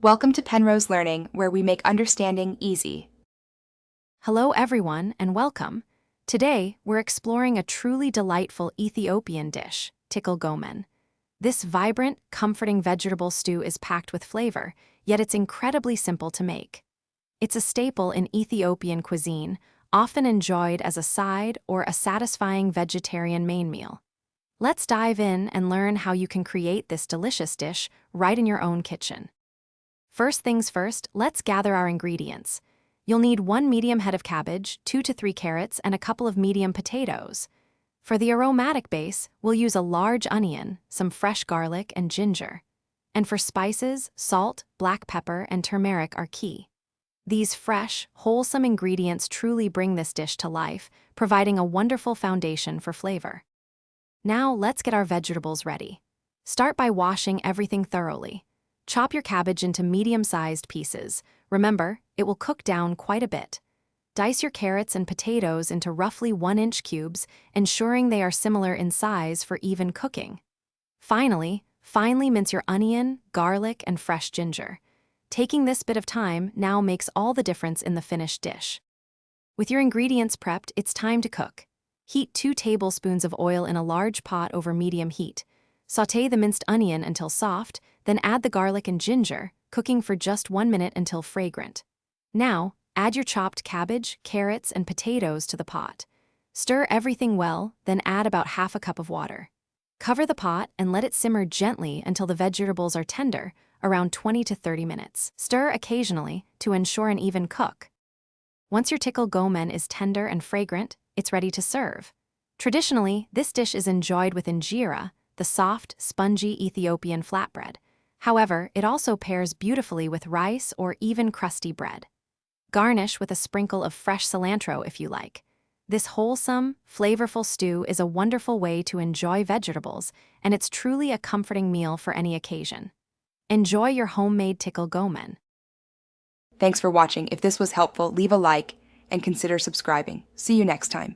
Welcome to Penrose Learning, where we make understanding easy. Hello everyone and welcome. Today, we're exploring a truly delightful Ethiopian dish, Tikil Gomen. This vibrant, comforting vegetable stew is packed with flavor, yet it's incredibly simple to make. It's a staple in Ethiopian cuisine, often enjoyed as a side or a satisfying vegetarian main meal. Let's dive in and learn how you can create this delicious dish right in your own kitchen. First things first, let's gather our ingredients. You'll need 1 medium head of cabbage, 2 to 3 carrots, and a couple of medium potatoes. For the aromatic base, we'll use a large onion, some fresh garlic, and ginger. And for spices, salt, black pepper, and turmeric are key. These fresh, wholesome ingredients truly bring this dish to life, providing a wonderful foundation for flavor. Now let's get our vegetables ready. Start by washing everything thoroughly. Chop your cabbage into medium-sized pieces. Remember, it will cook down quite a bit. Dice your carrots and potatoes into roughly 1-inch cubes, ensuring they are similar in size for even cooking. Finally, finely mince your onion, garlic, and fresh ginger. Taking this bit of time now makes all the difference in the finished dish. With your ingredients prepped, it's time to cook. Heat 2 tablespoons of oil in a large pot over medium heat. Sauté the minced onion until soft, then add the garlic and ginger, cooking for just 1 minute until fragrant. Now, add your chopped cabbage, carrots, and potatoes to the pot. Stir everything well, then add about half a cup of water. Cover the pot and let it simmer gently until the vegetables are tender, around 20 to 30 minutes. Stir occasionally to ensure an even cook. Once your Tikil Gomen is tender and fragrant, it's ready to serve. Traditionally, this dish is enjoyed with injera, the soft, spongy Ethiopian flatbread. However, it also pairs beautifully with rice or even crusty bread. Garnish with a sprinkle of fresh cilantro if you like. This wholesome, flavorful stew is a wonderful way to enjoy vegetables, and it's truly a comforting meal for any occasion. Enjoy your homemade Tikil Gomen. Thanks for watching. If this was helpful, leave a like and consider subscribing. See you next time.